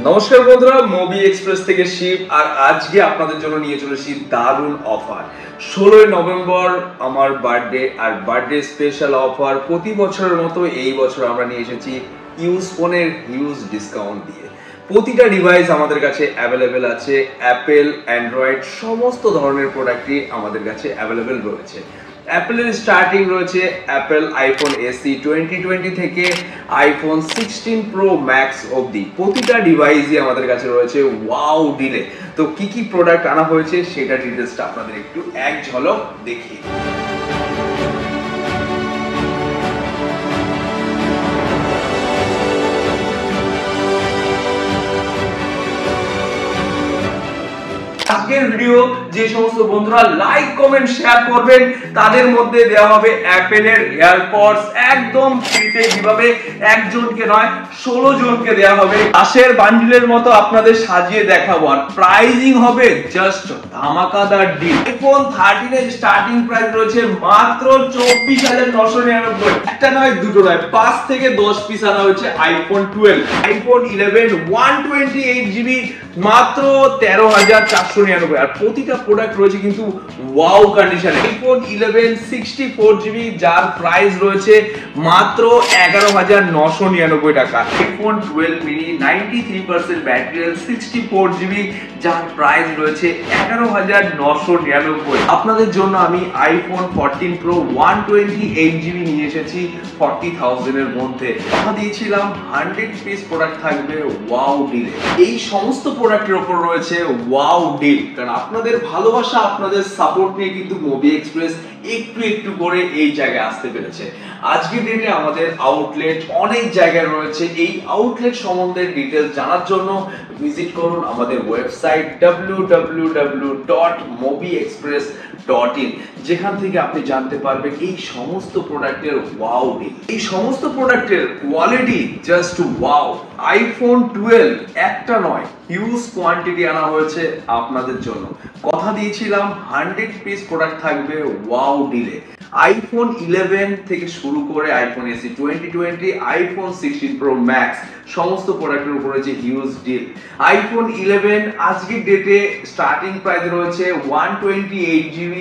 নমস্কার বন্ধুরা, movie express থেকে শিব। আর আজকে আপনাদের জন্য নিয়ে চলেছি দারুণ অফার। 16 নভেম্বর আমার বার্থডে, আর বার্থডে স্পেশাল অফার প্রতি বছরের মতো এই বছর আমরা নিয়ে এসেছি ইউজ ফোনের হিউজ ডিসকাউন্ট দিয়ে। প্রতিটা ডিভাইস আমাদের কাছে অ্যাভেলেবেল আছে। অ্যাপেল, অ্যান্ড্রয়েড সমস্ত ধরনের প্রোডাক্টই আমাদের কাছে অ্যাভেলেবেল রয়েছে। অ্যাপেলের স্টার্টিং রয়েছে অ্যাপেল আইফোন এসি 2020 থেকে আইফোন 16 প্রো ম্যাক্স অবধি প্রতিটা ডিভাইসই আমাদের কাছে রয়েছে ওয়াও ডিলে। তো কি কি প্রোডাক্ট আনা হয়েছে সেটা ডিটেলসটা আপনাদের একটু এক ঝলক দেখিয়ে। আজকের ভিডিও যে সমস্ত বন্ধুরা লাইক কমেন্ট শেয়ার করবেন তাদের মধ্যে দেওয়া হবে অ্যাপেলের এয়ারপডস একদম ফ্রিতে। কিভাবে? একজনকে নয় 16 জনকে দেওয়া হবে। আশের বান্ডিলের মতো আপনাদের সাজিয়ে দেখাবো। আর প্রাইজিং হবে জাস্ট ধামাকাদার ডিল। আইফোন 13 এর স্টার্টিং প্রাইস রয়েছে মাত্র 24,999। একটা নয় দুটো নয় 5 থেকে 10 পিস আনা হয়েছে আইফোন 12। আইফোন 11 128GB মাত্র 13,499। আর প্রতিটা প্রোডাক্ট রয়েছে কিন্তু ওয়াও কন্ডিশনে। আইফোন 11 64GB যার প্রাইস রয়েছে মাত্র 11,999 টাকা। আইফোন 12 মিনি 93% ব্যাটারি, 64GB যার প্রাইস রয়েছে 11,999। আপনাদের জন্য আমি আইফোন 14 প্রো 128GB নিয়ে এসেছি 40,000 এর মধ্যে। কথা দিয়েছিলাম 100 পিস প্রোডাক্ট থাকবে ওয়াও ডিলে। এই সমস্ত প্রোডাক্টের উপর রয়েছে ওয়াও ডিল, কারণ আপনাদের ভালোবাসা, আপনাদের সাপোর্ট নিয়ে কিন্তু মুভি এক্সপ্রেস একটু একটু করে এই জায়গায় আসতে পেরেছে। আজকের দিনে আমাদের আউটলেট অনেক জায়গায় রয়েছে। এই আউটলেট সম্বন্ধে ডিটেইলস জানার জন্য ভিজিট করুন আমাদের ওয়েবসাইট www.mobiexpress.in, যেখান থেকে আপনি জানতে পারবেন এই সমস্ত প্রোডাক্টের ওয়াও ডিল। এই সমস্ত প্রোডাক্টের কোয়ালিটি জাস্ট ওয়াও। আইফোন 12 একটা নয় হিউজ কোয়ান্টিটি আনা হয়েছে আপনাদের জন্য। কথা দিয়েছিলাম 100 পিস প্রোডাক্ট থাকবে ওয়াও ডিলে। আইফোন 11 থেকে শুরু করে iPhone AC 2020, iPhone 16 pro max সমস্ত প্রোডাক্টের উপরে যে হিউজ ডিল। আইফোন 11 আজকের ডেটে স্টার্টিং প্রাইস রয়েছে 128GB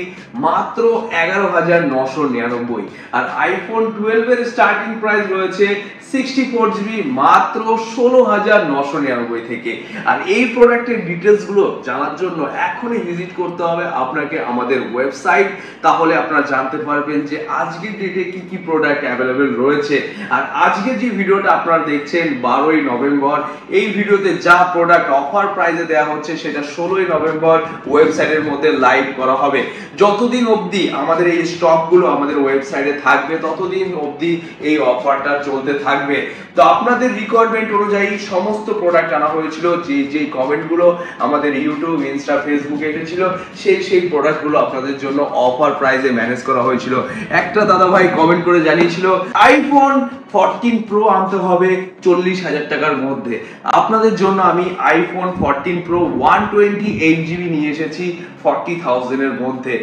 মাত্র 11,999। আর আইফোন 12 এর স্টার্টিং প্রাইস রয়েছে 64GB মাত্র 16,999 থেকে। আর এই প্রোডাক্টের ডিটেলস গুলো জানার জন্য এখনই ভিজিট করতে হবে আপনাকে আমাদের ওয়েবসাইট। তাহলে আপনারা জানতে পারবেন যে আজকের ডেটে কি কি প্রোডাক্ট অ্যাভেলেবেল রয়েছে। আর আজকে যে ভিডিওটা আপনারা দেখছেন 12ই নভেম্বর, এই ভিডিওতে যা প্রোডাক্ট অফার প্রাইসে দেওয়া হচ্ছে সেটা 16ই নভেম্বর ওয়েবসাইটের মধ্যে লাইভ করা হবে। যতদিন অবধি আমাদের এই স্টকগুলো আমাদের ওয়েবসাইটে থাকবে ততদিন অবধি এই অফারটা চলতে থাকবে। তো আপনাদের রিকোয়ারমেন্ট অনুযায়ী সমস্ত প্রোডাক্ট আনা হয়েছিল। যে কমেন্টগুলো আমাদের ইউটিউব, ইনস্টা, ফেসবুকে এসেছিল সেই প্রোডাক্টগুলো আপনাদের জন্য অফার প্রাইসে ম্যানেজ করা হয়েছিল। একটা দাদা ভাই কমেন্ট করে জানিয়েছিল আইফোন 14 প্রো আনতে হবে 40,000 টাকার মধ্যে। আপনাদের জন্য আমি আইফোন 14 প্রো 128GB নিয়ে এসেছি 40,000 এর মধ্যে।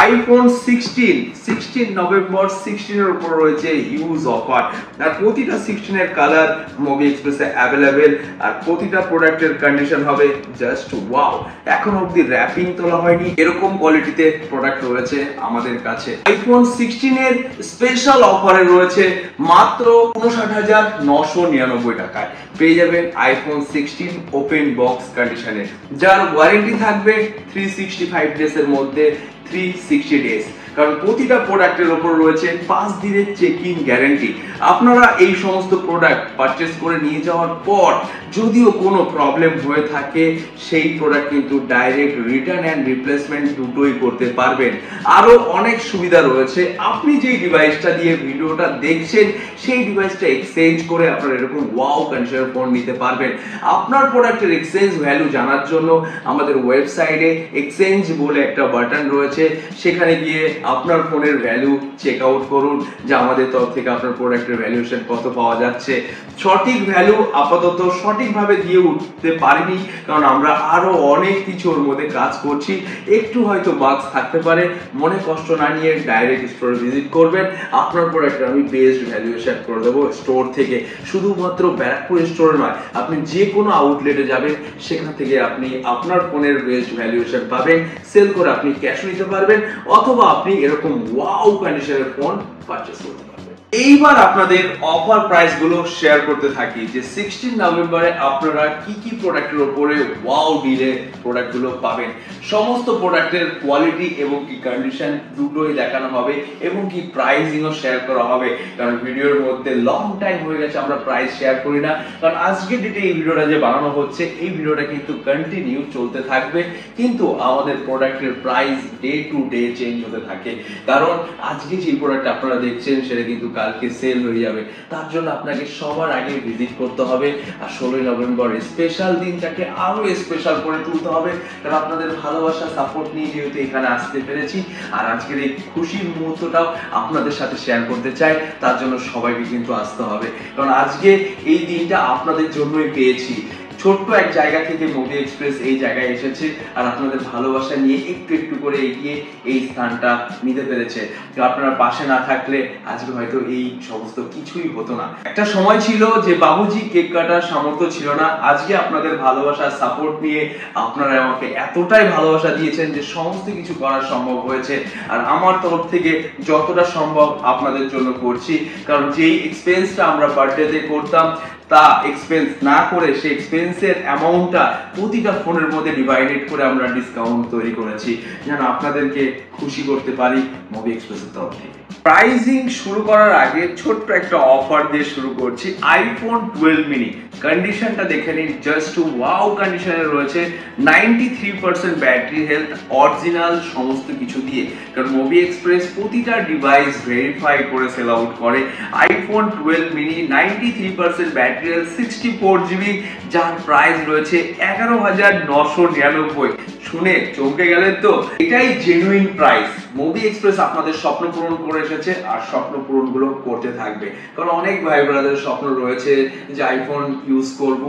আইফোন 16 নভেম্বর 16 এর উপর রয়েছে হিউজ অফার। আর প্রতিটা 16 এর কালার মুভি এক্সপ্রেসে অ্যাভেলেবেল। আর প্রতিটা প্রোডাক্টের কন্ডিশন হবে জাস্ট ওয়াও। এখন অবধি র্যাপিং তোলা হয়নি এরকম কোয়ালিটিতে প্রোডাক্ট রয়েছে আমাদের কাছে। আইফোন 16 এর স্পেশাল অফারে রয়েছে মাত্র 59,999 টাকায় পেয়ে যাবেন আইফোন 16 ওপেন বক্স কন্ডিশনে, যার ওয়ারেন্টি থাকবে 365 ডেজ এর মধ্যে 360 ডেজ। কারণ প্রতিটা প্রোডাক্টের উপর রয়েছে 5 দিনের চেকিং গ্যারান্টি। আপনারা এই সমস্ত প্রোডাক্ট পারচেজ করে নিয়ে যাওয়ার পর যদিও কোনো প্রবলেম হয়ে থাকে সেই প্রোডাক্ট কিন্তু ডাইরেক্ট রিটার্ন অ্যান্ড রিপ্লেসমেন্ট দুটোই করতে পারবেন। আরো অনেক সুবিধা রয়েছে। আপনি যে ডিভাইসটা দিয়ে ভিডিওটা দেখছেন সেই ডিভাইসটা এক্সচেঞ্জ করে আপনারা এরকম ওয়াও কন্ডিশনের ফোন নিতে পারবেন। আপনার প্রোডাক্টের এক্সচেঞ্জ ভ্যালু জানার জন্য আমাদের ওয়েবসাইটে এক্সচেঞ্জ বলে একটা বাটন রয়েছে, সেখানে গিয়ে আপনার ফোনের ভ্যালু চেক আউট করুন যে আমাদের তরফ থেকে আপনার প্রোডাক্টের ভ্যালুয়েশন কত পাওয়া যাচ্ছে। সঠিক ভ্যালু আপাতত সঠিকভাবে দিয়ে উঠতে পারিনি, কারণ আমরা আরো অনেক কিছু ওর মধ্যে কাজ করছি, একটু হয়তো বাগস থাকতে পারে। মনে কষ্ট না নিয়ে ডাইরেক্ট স্টোরে ভিজিট করবেন, আপনার প্রোডাক্টের আমি বেস্ট ভ্যালুয়েশন করে দেবো স্টোর থেকে। শুধুমাত্র ব্যারাকপুর স্টোরে নয়, আপনি যে কোনো আউটলেটে যাবেন, সেখান থেকে আপনি আপনার ফোনের বেস্ট ভ্যালুয়েশন পাবেন, সেল করে আপনি ক্যাশ নিতে পারবেন, অথবা আপনি এরকম ওয়াও কন্ডিশনের ফোন পারচেজ করতে পারবেন। এইবার আপনাদের অফার প্রাইস গুলো শেয়ার করতে থাকি যে 16 নভেম্বরে আপনারা কি কি প্রোডাক্টের উপরে ওয়াও ডিলে প্রোডাক্ট গুলো পাবেন। সমস্ত প্রোডাক্টের কোয়ালিটি এবং কি কন্ডিশন দুটোই দেখানো হবে এবং কি প্রাইসিংও শেয়ার করা হবে, কারণ ভিডিওর মধ্যে লং টাইম হয়ে গেছে আমরা প্রাইস শেয়ার করি না। কারণ আজকের ডেটে এই ভিডিওটা যে বানানো হচ্ছে, এই ভিডিওটা কিন্তু কন্টিনিউ চলতে থাকবে, কিন্তু আমাদের প্রোডাক্টের price day to day change হতে থাকে। কারণ আজকে যে প্রোডাক্ট আপনারা দেখছেন সেটা কিন্তু কালকে সেল হয়ে যাবে, তার জন্য আপনাকে সবার আগে ভিজিট করতে হবে। আর 16 নভেম্বর স্পেশাল দিনটাকে আরো স্পেশাল করে তুলতে হবে, কারণ আপনাদের ভালোবাসা সাপোর্ট নিয়ে যেহেতু এখানে আসতে পেরেছি, আর আজকের এই খুশির মুহূর্তটাও আপনাদের সাথে শেয়ার করতে চাই, তার জন্য সবাইকে কিন্তু আসতে হবে। কারণ আজকে এই দিনটা আপনাদের জন্যই পেয়েছি। ছোট্ট এক জায়গা থেকে মোদি এক্সপ্রেস এই জায়গায় এসেছে, আর আপনাদের ভালোবাসা নিয়ে একটু একটু করে এগিয়ে এই স্থানটা নিতে পেরেছে। আপনারা পাশে না থাকলে আজকে হয়তো এই সমস্ত কিছুই হতো না। একটা সময় ছিল যে বাবুজি কেক কাটার সামর্থ্য ছিল না, আজকে আপনাদের ভালোবাসার সাপোর্ট নিয়ে আপনারা আমাকে এতটাই ভালোবাসা দিয়েছেন যে সমস্ত কিছু করা সম্ভব হয়েছে। আর আমার তরফ থেকে যতটা সম্ভব আপনাদের জন্য করছি, কারণ যেই এক্সপেন্সটা আমরা বার্থডেতে করতাম তা এক্সপেন্স না করে সেই এক্সপেন্সের অ্যামাউন্টটা প্রতিটা ফোনের মধ্যে ডিভাইডেড করে আমরা ডিসকাউন্ট তৈরি করেছি, যেন আপনাদেরকে খুশি করতে পারি মোদি এক্সপ্রেসের তরফ থেকে। প্রাইসিং শুরু করার আগে ছোট্ট একটা অফার দিয়ে শুরু করছি। আইফোন 12 মিনি কন্ডিশনটা দেখে নিন, জাস্ট ওয়াও কন্ডিশনে রয়েছে। 93% ব্যাটারি হেলথ, অরিজিনাল সমস্ত কিছু দিয়ে, কারণ মোবি এক্সপ্রেস প্রতিটা ডিভাইস ভেরিফাই করে সেল আউট করে। IPhone 12 mini 93% battery health, 64 GB, যার প্রাইস রয়েছে 11,999। শুনে চমকে গেলেন তো? এটাই জেনুইন প্রাইস। মোদি এক্সপ্রেস আপনাদের স্বপ্ন পূরণ করে এসেছে, আর স্বপ্ন পূরণ গুলো করতে থাকবে। কারণ অনেক ভাই ব্রাদারের স্বপ্ন রয়েছে যে আইফোন ইউজ করব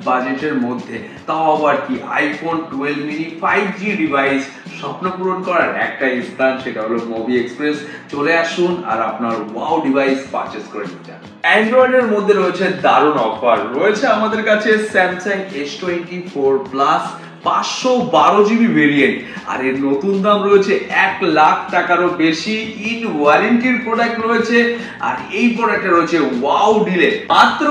বাজেটের মধ্যে, তাও আবার কি আইফোন 12 মিনি 5G ডিভাইস। স্বপ্ন পূরণ করার একটাই স্থান, সেটা হলো মোদি এক্সপ্রেস। চলে আসুন আর আপনার ওয়াও ডিভাইস পারচেজ করে নিতে চান। অ্যান্ড্রয়েডের মধ্যে রয়েছে দারুণ অফার। রয়েছে আমাদের কাছে Samsung S24 plus 512 GB variant, আর এর নতুন দাম রয়েছে 1 লাখ টাকারও বেশি। ইন ওয়ারেন্টির প্রোডাক্ট রয়েছে, আর এই প্রোডাক্টে রয়েছে ওয়াও ডিলে মাত্র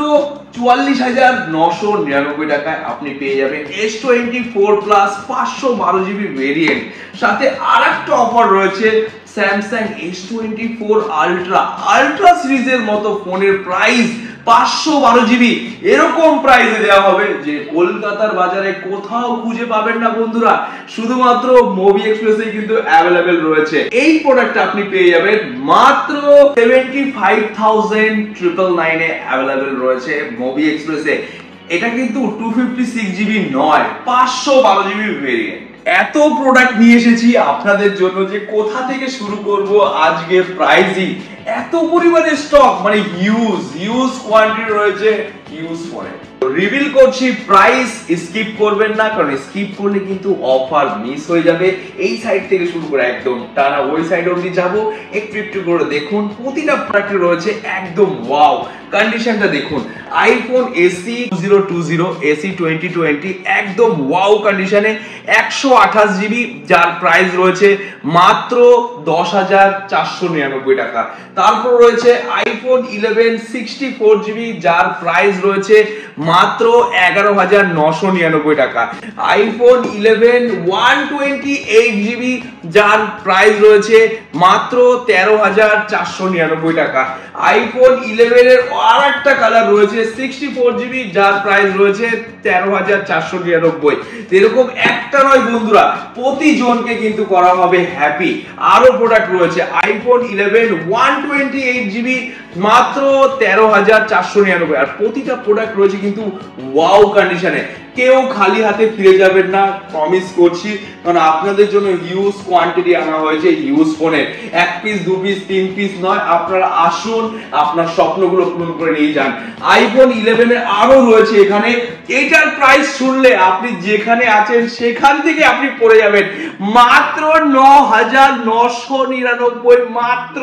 44,999 টাকায় আপনি পেয়ে যাবেন S24 প্লাস 512 জিবি ভেরিয়েন্ট। সাথে আরেকটা অফার রয়েছে স্যামসাং S24 আলট্রা সিরিজের মতো ফোনের প্রাইস 512 জিবি এরকম প্রাইসে দেওয়া হবে যে কলকাতার বাজারে কোথাও খুঁজে পাবেন না বন্ধুরা, শুধুমাত্র মোবি এক্সপ্রেসে কিন্তু অ্যাভেলেবেল রয়েছে। এই প্রোডাক্টটা আপনি পেয়ে যাবেন মাত্র 75,999 এ অ্যাভেলেবেল রয়েছে মোবি এক্সপ্রেসে। এটা কিন্তু 256 জিবি নয়, 512 জিবি ভেরিয়েন্ট। এত প্রোডাক্ট নিয়ে এসেছি আপনাদের জন্য যে কোথা থেকে শুরু করব আজকে প্রাইসিং। এত পরিমাণে স্টক, মানে হিউজ কোয়ান্টিটি রয়েছে হিউজ ফোনে। রিভিল করছি প্রাইস, স্কিপ করবেন না, কারণ স্কিপ করলে কিন্তু অফার মিস হয়ে যাবে। এই সাইড থেকে শুরু করে একদম টানা ওই সাইড অবধি যাব, একটু একটু করে দেখুন। প্রতিটা প্রোডাক্টে রয়েছে একদম ওয়াও কন্ডিশনটা দেখুন। আইফোন এসি 2020 এসি 2020 একদম ওয়াও কন্ডিশনে 128 জিবি, যার প্রাইস রয়েছে মাত্র 10,499 টাকা। তারপর রয়েছে আইফোন 11 64 জিবি, যার প্রাইস রয়েছে মাত্র 11,999 টাকা। আইফোন 11 128 জিবি, যার প্রাইস রয়েছে মাত্র 13,499 টাকা। আইফোন 11 এর আর একটা কালার রয়েছে 64 জিবি, যার প্রাইস রয়েছে 13,499। এরকম একটা নয় বন্ধুরা, প্রতিজনকে কিন্তু করা হবে হ্যাপি। আরো প্রোডাক্ট রয়েছে আইফোন 11 128 জিবি, মাত্র 13,499। আর প্রতিটা প্রোডাক্ট রয়েছে কিন্তু ওয়াও কন্ডিশনে। কেউ খালি হাতে ফিরে যাবেন না, প্রমিস করছি, কারণ আপনাদের জন্য হিউজ কোয়ান্টিটি আনা হয়েছে হিউজ ফোনের। 1 পিস 2 পিস 3 পিস নয়, আপনারা আসুন, আপনার স্বপ্নগুলো পূরণ করে নিয়ে যান। আইফোন 11 এর আরো রয়েছে এখানে, এটার প্রাইস শুনলে আপনি যেখানে আছেন সেখান থেকে আপনি পড়ে যাবেন। মাত্র 9999, মাত্র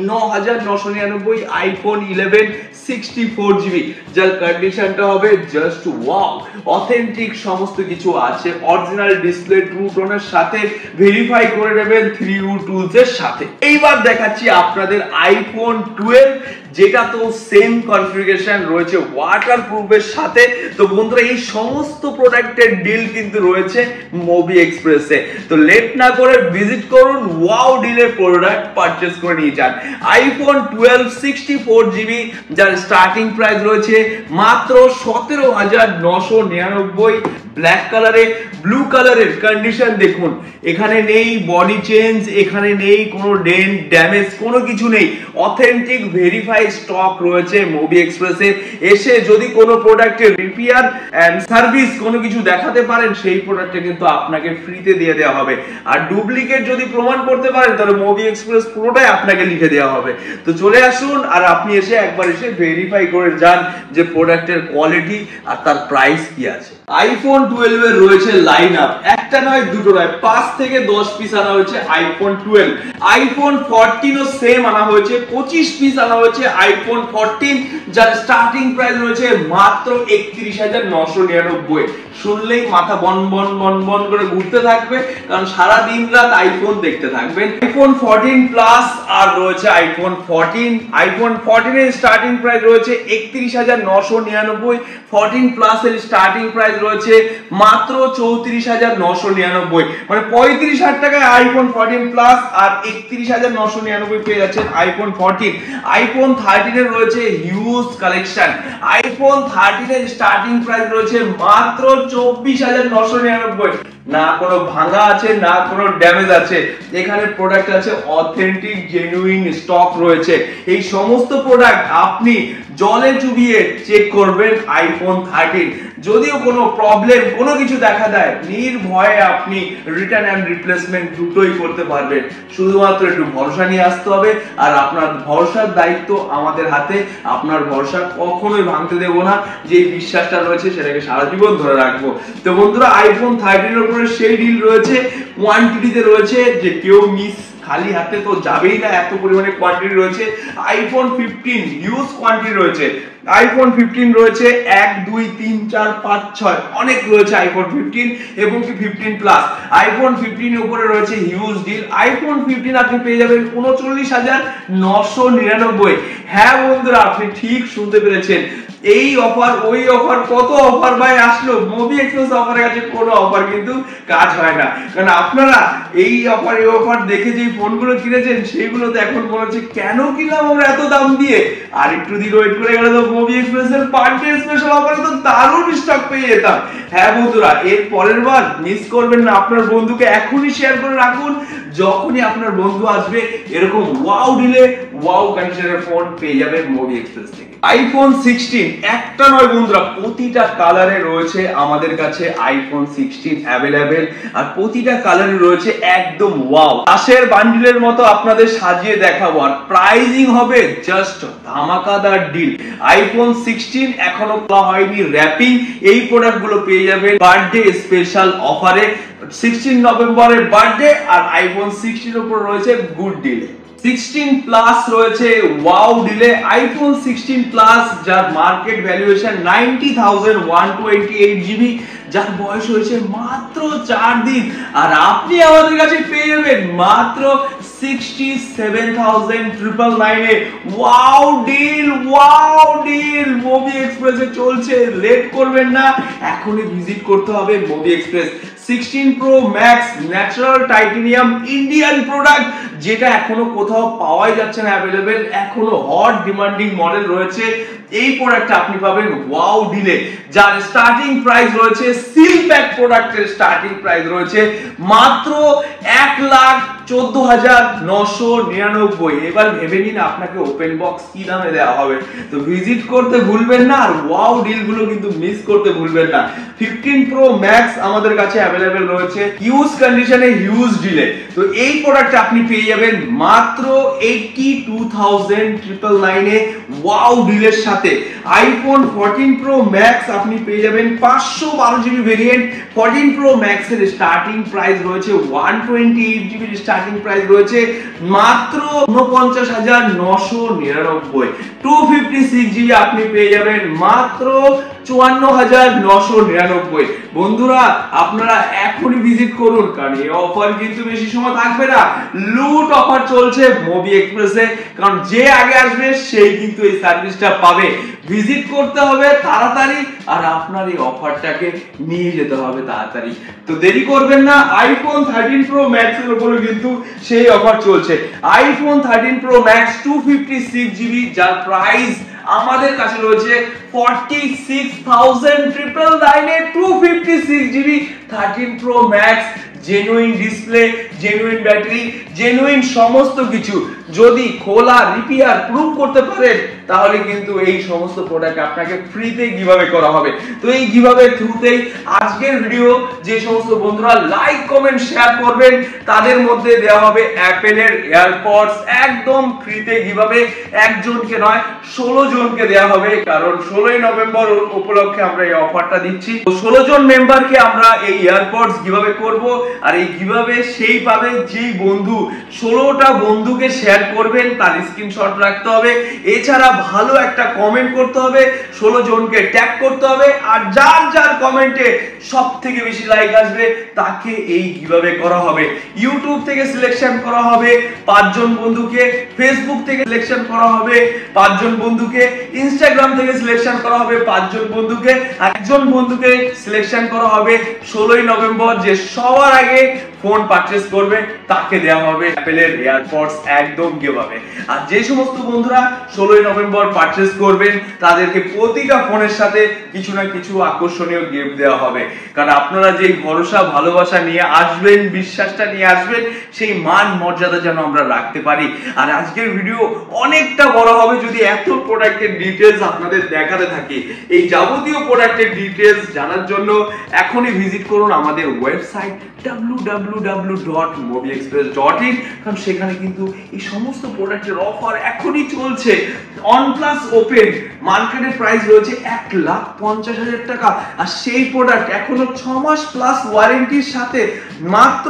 9999 আইফোন 11 64GB, যার কন্ডিশনটা হবে জাস্ট ওয়াও। অথেন্টিক সমস্ত কিছু আছে, অরিজিনাল ডিসপ্লে, ট্রু টোনের সাথে ভেরিফাই করে নেবেন 3U টুলস এর সাথে। এইবার দেখাচ্ছি আপনাদের আইফোন 12, যেটা তো সেম কনফিগারেশন রয়েছে ওয়াটারপ্রুফের সাথে। তো বন্ধুরা, এই সমস্ত প্রোডাক্টের ডিল কিন্তু রয়েছে মোবি এক্সপ্রেসে। তো লেট না করে ভিজিট করুন, ওয়াও ডিলের প্রোডাক্ট পারচেজ করে নিয়ে যান। আইফোন 12 64GB, যার স্টার্টিং প্রাইস রয়েছে মাত্র 17,999। ব্ল্যাক কালারে, ব্লু কালারের কন্ডিশন দেখুন, এখানে নেই বডি চেঞ্জ, এখানে নেই কোনো ডেন্ট ড্যামেজ, কোনো কিছু নেই। অথেন্টিক ভেরিফাই স্টক রয়েছে মোবি এক্সপ্রেসে। এসে যদি কোনো প্রোডাক্টের রিপেয়ার এন্ড সার্ভিস কোনো কিছু দেখাতে পারেন, সেই প্রোডাক্টটা কিন্তু আপনাকে ফ্রিতে দিয়ে দেওয়া হবে। আর ডুপ্লিকেট যদি প্রমাণ করতে পারেন, তাহলে মোবি এক্সপ্রেস পুরোটাই আপনাকে লিখে দেওয়া হবে। তো চলে আসুন, আর আপনি একবার এসে ভেরিফাই করে যান যে প্রোডাক্টের কোয়ালিটি আর তার প্রাইস কি আছে। আইফোন 12 এর রয়েছে লাইন আপ, একটা নয় দুটো নয়, 5 থেকে 10 পিস আনা হয়েছে আইফোন 12। আইফোন 14 ও সেম আনা হয়েছে, 25 পিস আনা হয়েছে আইফোন 14, যার স্টার্টিং প্রাইস রয়েছে মাত্র 31,999। শুনলেই মাথা বন বন বন বন করে ঘুরতে থাকবে, কারণ সারা দিন রাত আইফোন দেখতে থাকবেন। আইফোন 14 প্লাস আর রয়েছে আইফোন 14। আইফোন 14 এর স্টার্টিং প্রাইস রয়েছে 31,999। 14 প্লাস এর স্টার্টিং প্রাইস রয়েছে মাত্র 34,999, মানে 35,000 টাকায় আইফোন 14 প্লাস আর 31,999 পেয়ে যাচ্ছেন আইফোন 14। আইফোন 13 এর রয়েছে হিউজ কালেকশন। আইফোন 13 এর স্টার্টিং প্রাইস রয়েছে মাত্র 24,999। না কোনো ভাঙা আছে, না কোনো ড্যামেজ আছে, এখানে প্রোডাক্ট আছে অথেন্টিক জেনুইন স্টক রয়েছে। এই সমস্ত প্রোডাক্ট আপনি জলে চুবিয়ে চেক করবেন আইফোন 13। যদিও কোনো প্রবলেম কোনো কিছু দেখা দেয়, নির্ভয়ে আপনি রিটার্ন এন্ড রিপ্লেসমেন্ট দুটোই করতে পারবেন। শুধুমাত্র একটু ভরসা নিয়ে আসতে হবে, আর আপনার ভরসার দায়িত্ব আমাদের হাতে। আপনার ভরসা কখনোই ভাঙতে দেব না, যে বিশ্বাসটা রয়েছে সেটাকে সারা জীবন ধরে রাখবো। তো বন্ধুরা, আইফোন 13 এর উপরে সেই ডিল রয়েছে, কোয়ান্টিটিতে রয়েছে, যে কেউ মিস খালি হাতে তো যাবেই না, এত পরিমাণে কোয়ান্টিটি রয়েছে। আইফোন 15 হিউজ কোয়ান্টিটি রয়েছে। আইফোন 15 রয়েছে 1 2 3 4 5 6, অনেক রয়েছে আইফোন 15 এবং কি 15 প্লাস। আইফোন 15 এর উপরে রয়েছে হিউজ ডিল। আইফোন 15 আপনি পেয়ে যাবেন 39,999। হ্যাঁ বন্ধুরা, আপনি ঠিক শুনতে পেরেছেন, এই অফার ওই অফার, কত অফার ভাই আসলো। মোবি এক্সপ্রেস অফারের কাছে কোনো অফার কিন্তু কাজ হয় না, কারণ আপনারা এই অফার এই অফার দেখে যে ফোনগুলো কিনেছেন, সেগুলো তো এখন মনে হচ্ছে কেন কিনলাম আমরা এত দাম দিয়ে। আর একটু দিন ওয়েট করে গেলে তো মোবি এক্সপ্রেসের বার্থডে স্পেশাল অফারে তো দারুণ স্টক পেয়ে যেতাম। হ্যাঁ বন্ধুরা, এর পরের বার মিস করবেন না, আপনার বন্ধুকে এখনই শেয়ার করে রাখুন। যখনই আপনার বন্ধু আসবে, এরকম ওয়াও ডিলে ওয়াও কন্ডিশনের ফোন পেয়ে যাবেন মোবি এক্সপ্রেস থেকে। আইফোন 16 একটা নয় বন্ধুরা, প্রতিটা কালারে রয়েছে আমাদের কাছে আইফোন 16 অ্যাভেলেবেল, আর প্রতিটা কালারে রয়েছে একদম ওয়াও আশের বান্ডিলের মতো আপনাদের সাজিয়ে দেখাবো। আর প্রাইজিং হবে জাস্ট ধামাকাদার ডিল। আইফোন 16 এখনো খোলা হয়নি র্যাপিং, এই প্রোডাক্টগুলো পেয়ে যাবেন বার্থডে স্পেশাল অফারে। 16 নভেম্বরের বার্থডে, আর আইফোন 16 এর উপর রয়েছে গুড ডিলে। 16 প্লাস রয়েছে ওয়াও ডিলে। আইফোন 16 প্লাস, যার মার্কেট ভ্যালুয়েশন 90,128GB, যার বয়স হয়েছে মাত্র 4 দিন, আর আপনি আমাদের কাছে পেয়ে যাবেন মাত্র 67,999 এ। Wow deal, wow deal Mobi এক্সপ্রেসে চলছে। লেট করবেন না, এখনই ভিজিট করতে হবে Mobi Express. 16 Pro Max natural titanium Indian product, যেটা এখনো কোথাও পাওয়াই যাচ্ছে না অ্যাভেলেবেল, এখনো হট ডিমান্ডিং মডেল রয়েছে। এই প্রোডাক্টটা আপনি পাবেন ওয়াও ডিলে, যার স্টার্টিং প্রাইস রয়েছে সিল প্যাক প্রোডাক্টের স্টার্টিং প্রাইস রয়েছে মাত্র 14,999। এবার ভেবে নিন আপনাকে ওপেন বক্স কি দামে দেওয়া হবে। তো ভিজিট করতে ভুলবেন না, আর ওয়াও ডিল গুলো কিন্তু মিস করতে ভুলবেন না। 15 Pro Max আমাদের কাছে অ্যাভেলেবেল রয়েছে হিউজ কন্ডিশনে, হিউজ ডিলে। তো এই প্রোডাক্ট আপনি পেয়ে যাবেন মাত্র 82,999 এ ওয়াও ডিলের সাথে। আইফোন 14 Pro Max আপনি পেয়ে যাবেন 512 জিবি ভেরিয়েন্ট। 14 Pro Max এর স্টার্টিং প্রাইস রয়েছে 128 জিবি স্টার্টিং প্রাইস রয়েছে মাত্র 49,999। 256 জিবি আপনি পেয়ে যাবেন মাত্র 54,999। বন্ধুরা আপনারা এখনই ভিজিট করুন, কারণ এই অফার কিন্তু বেশি সময় থাকবে না। লুট অফার চলছে মোবি এক্সপ্রেসে, কারণ যে আগে আসবে সেই কিন্তু এই সার্ভিসটা পাবে। ভিজিট করতে হবে তাড়াতাড়ি, আর আপনার এই অফারটাকে নিয়ে যেতে হবে তাড়াতাড়ি। তো দেরি করবেন না, আইফোন 13 Pro Max এর উপরে কিন্তু সেই অফার চলছে। আইফোন 13 Pro Max 256 জিবি, যার প্রাইস আমাদের কাছে রয়েছে 46,999 এ 256 GB 13 Pro Max। Genuine display, genuine battery, genuine সমস্ত কিছু যদি খোলা রিপেয়ার প্রুভ করতে পারেন, তাহলে কিন্তু এই সমস্ত প্রোডাক্ট আপনাকে ফ্রিতে গিভঅ্যাওয়ে করা হবে। তো এই গিভঅ্যাওয়ে থ্রুতেই আজকের ভিডিও যে সমস্ত বন্ধুরা লাইক কমেন্ট শেয়ার করবেন, তাদের মধ্যে দেওয়া হবে অ্যাপেলের এয়ারপডস একদম ফ্রিতে গিভঅ্যাওয়ে। একজনকে নয়, 16 জনকে দেওয়া হবে, কারণ 16 নভেম্বর উপলক্ষে আমরা এই অফারটা দিচ্ছি। তো 16 জন মেম্বারকে আমরা এই এয়ারপডস গিভঅ্যাওয়ে করব। আর এই গিভঅ্যাওয়ে সেই পাবে যেই বন্ধু 16টা বন্ধুকে শেয়ার করবেন, তার স্ক্রিনশট রাখতে হবে। এছাড়া ভালো একটা কমেন্ট করতে হবে, 16 জনকে ট্যাগ করতে হবে, আর যার যার কমেন্টে সবথেকে বেশি লাইক আসবে তাকে এই গিভঅ্যাওয়ে করা হবে। ইউটিউব থেকে সিলেকশন করা হবে 5 জন বন্ধুকে, ফেসবুক থেকে সিলেকশন করা হবে 5 জন বন্ধুকে, ইনস্টাগ্রাম থেকে সিলেকশন করা হবে 5 জন বন্ধুকে, একজন বন্ধুকে সিলেকশন করা হবে 16 নভেম্বর, যে সবার আগে ফোন পারচেজ করবে তাকে দেওয়া হবে অ্যাপেলের এয়ারপডস একদম গিভঅ্যাওয়ে। আর যে সমস্ত বন্ধুরা 16 নভেম্বর পারচেজ করবেন, তাদেরকে প্রতিটা ফোনের সাথে কিছু না কিছু আকর্ষণীয় গিফট দেওয়া হবে। কারণ আপনারা যে ভরসা ভালোবাসা নিয়ে আসবেন, বিশ্বাসটা নিয়ে আসবেন, সেই মান মর্যাদা যেন আমরা রাখতে পারি। আর আজকের ভিডিও অনেকটা বড় হবে যদি এত প্রোডাক্টের ডিটেইলস আপনাদের দেখাতে থাকি। এই যাবতীয় প্রোডাক্টের ডিটেইলস জানার জন্য এখনই ভিজিট করুন আমাদের ওয়েবসাইট www.mobiexpress.in, কারণ সেখানে কিন্তু এই সমস্ত প্রোডাক্টের অফার এখনই চলছে। OnePlus ওপেন মার্কেটের প্রাইস রয়েছে 1,50,000 টাকা, আর সেই প্রোডাক্ট এখনো 6 মাস প্লাস ওয়ারেন্টির সাথে মাত্র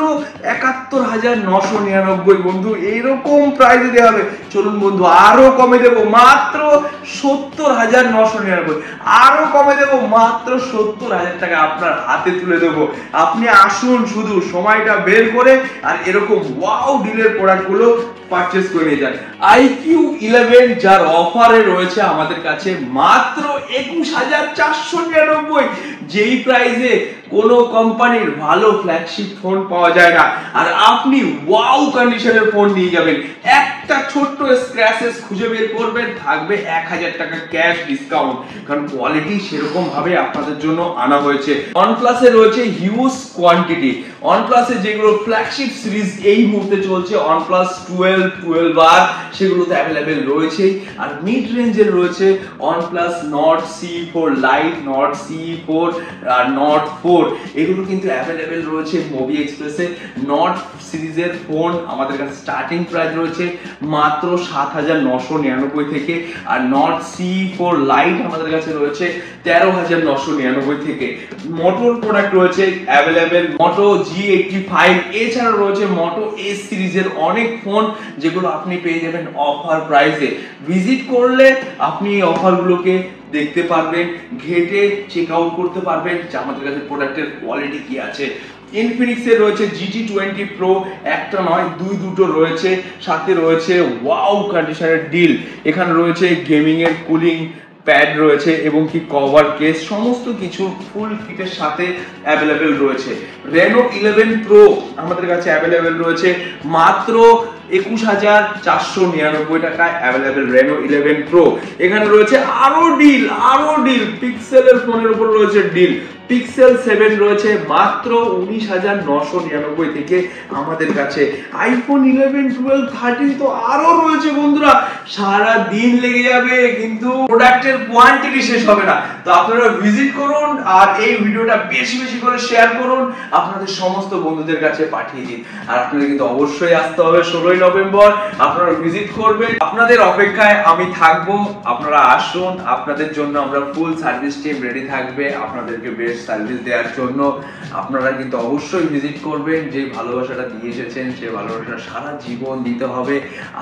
71,999। বন্ধু এইরকম প্রাইসে দেওয়া হবে, চলুন বন্ধু আরো কমে দেবো, মাত্র 70,999। আরো কমে দেবো, মাত্র 70,000 টাকা আপনার হাতে তুলে দেবো। আপনি আসুন, শুধু সময়টা বের করে আর এরকম ওয়াও ডিলের প্রোডাক্টগুলো পারচেজ করে নিয়ে যান। iQ11 যার অফারে রয়েছে আমাদের কাছে মাত্র 21,499, যেই প্রাইসে কোনো কোম্পানির ভালো ফ্ল্যাগশিপ ফোন পাওয়া যায় না। আর আপনি ওয়াও কন্ডিশনের ফোন নিয়ে যাবেন, একটা ছোট্ট স্ক্র্যাচেস খুঁজে বের করবেন, থাকবে 1,000 টাকা ক্যাশ ডিসকাউন্ট, কারণ কোয়ালিটি সেরকম ভাবে আপনাদের জন্য আনা হয়েছে। OnePlus এ রয়েছে হিউজ কোয়ান্টিটি। OnePlus এ যেগুলো ফ্ল্যাগশিপ সিরিজ এই মুহূর্তে চলছে, OnePlus 12, 12R সেগুলোতে অ্যাভেলেবেল রয়েছে। আর মিড রেঞ্জের রয়েছে OnePlus Nord CE4 Lite, Nord CE4 আর Nord 4, এগুলো কিন্তু অ্যাভেলেবেল রয়েছে মোবি এক্সপ্রেসে। Nord সিরিজের ফোন আমাদের কাছে স্টার্টিং প্রাইস রয়েছে মাত্র 7,999 থেকে, আর Nord CE4 Lite আমাদের কাছে রয়েছে 13,999 থেকে। মোটোর প্রোডাক্ট রয়েছে অ্যাভেলেবেল, মোটো G85, এছাড়া রয়েছে মোটো S সিরিজের অনেক ফোন, যেগুলো আপনি পেয়ে যাবেন অফার প্রাইসে। ভিজিট করলে আপনি এই অফারগুলোকে দেখতে পারবেন, ঘেটে চেক আউট করতে পারবেন যে আমাদের কাছে প্রোডাক্টের কোয়ালিটি কি আছে। ইনফিনিক্সের রয়েছে GT20 Pro, একটা নয় দুটো রয়েছে, সাথে রয়েছে ওয়াও কন্ডিশনের ডিল। এখানে রয়েছে গেমিং এর কুলিং প্যাড রয়েছে এবং কি কভার কেস, সমস্ত কিছু ফুল কিটের সাথে অ্যাভেলেবেল রয়েছে। Reno 11 Pro আমাদের কাছে অ্যাভেলেবেল রয়েছে মাত্র 21,499 টাকায় অ্যাভেলেবেল Reno 11 Pro। এখানে রয়েছে আরো ডিল, পিক্সেলের ফোনের উপর রয়েছে ডিল পিক্সেল 7 রয়েছে মাত্র 19,999 থেকে আমাদের কাছে। আইফোন 11, 12, 13 তো আরো রয়েছে বন্ধুরা, সারা দিন লেগে যাবে কিন্তু প্রোডাক্টের কোয়ান্টিটি শেষ হবে না। তো আপনারা ভিজিট করুন আর এই ভিডিওটা বেশি বেশি করে শেয়ার করুন, আপনাদের সমস্ত বন্ধুদের কাছে পাঠিয়ে দিন। আর আপনাদের কিন্তু অবশ্যই আসতে হবে 16ই নভেম্বর, আপনারা ভিজিট করবেন, আপনাদের অপেক্ষায় আমি থাকবো। আপনারা আসুন, আপনাদের জন্য আমরা ফুল সার্ভিস টিম রেডি থাকবে আপনাদেরকে বেস্ট সার্ভিস দেওয়ার জন্য। আপনারা কিন্তু অবশ্যই ভিজিট করবেন, যে ভালোবাসাটা দিয়ে এসেছেন সেই ভালোবাসাটা সারা জীবন দিতে হবে।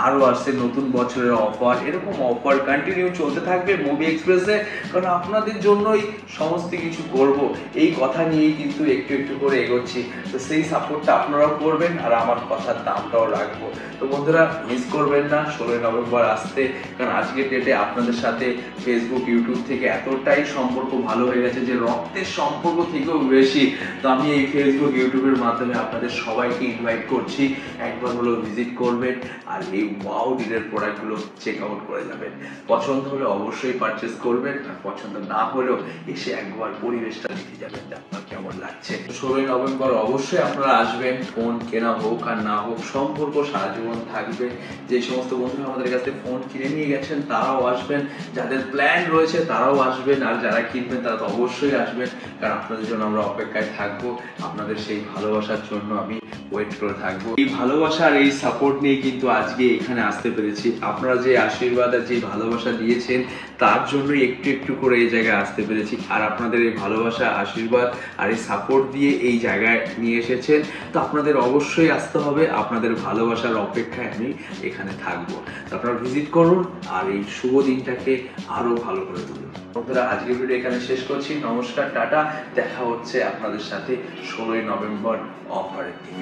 আরো আসছে নতুন বছরের অফার, এরকম অফার কন্টিনিউ চলতে থাকবে মুভি এক্সপ্রেসে, কারণ আপনাদের জন্যই সমস্ত কিছু করব এই কথা নিয়েই কিন্তু একটু একটু করে এগোচ্ছি। তো সেই সাপোর্টটা আপনারাও করবেন আর আমার কথার দামটাও রাখবো। তো বন্ধুরা মিস করবেন না 16ই নভেম্বর আসতে, কারণ আজকের ডেটে আপনাদের সাথে ফেসবুক ইউটিউব থেকে এতটাই সম্পর্ক ভালো হয়ে গেছে যে রক্তের সম্পর্ক থেকেও বেশি। তো আমি এই ফেসবুক ইউটিউবের মাধ্যমে আপনাদের সবাইকে ইনভাইট করছি, একবার হলো ভিজিট করবেন আর এই ওয়াও ডিলের প্রোডাক্টগুলো চেক আউট করে যাবেন। পছন্দ হলে অবশ্যই পারচেস করবেন, আর পছন্দ না হলেও এসে একবার পরিবেশটা দেখে যাবেন যে আপনার কেমন লাগছে। 16ই নভেম্বর অবশ্যই আপনারা আসবেন, ফোন কেনা হোক আর না হোক সম্পর্ক সারা জীবন থাকবে। যে সমস্ত বন্ধুরা আমাদের কাছে ফোন কিনে নিয়ে গেছেন তারাও আসবেন, যাদের প্ল্যান রয়েছে তারাও আসবেন, আর যারা কিনবেন তারা তো অবশ্যই আসবেন, কারণ আপনাদের জন্য আমরা অপেক্ষায় থাকবো। আপনাদের সেই ভালোবাসার জন্য আমি ওয়েট করে থাকবো। এই ভালোবাসা আর এই সাপোর্ট নিয়ে কিন্তু আজকে এখানে আসতে পেরেছি। আপনারা যে আশীর্বাদ আর যে ভালোবাসা দিয়েছেন তার জন্যই একটু একটু করে এই জায়গায় আসতে পেরেছি। আর আপনাদের এই ভালোবাসা, আশীর্বাদ আর এই সাপোর্ট দিয়ে এই জায়গায় নিয়ে এসেছেন। তো আপনাদের অবশ্যই আসতে হবে, আপনাদের ভালোবাসার অপেক্ষায় আমি এখানে থাকবো। তো আপনারা ভিজিট করুন আর এই শুভ দিনটাকে আরো ভালো করে তুলুন। বন্ধুরা আজকের ভিডিও এখানে শেষ করছি। নমস্কার, টাটা, দেখা হচ্ছে আপনাদের সাথে 16ই নভেম্বর অফারের দিন।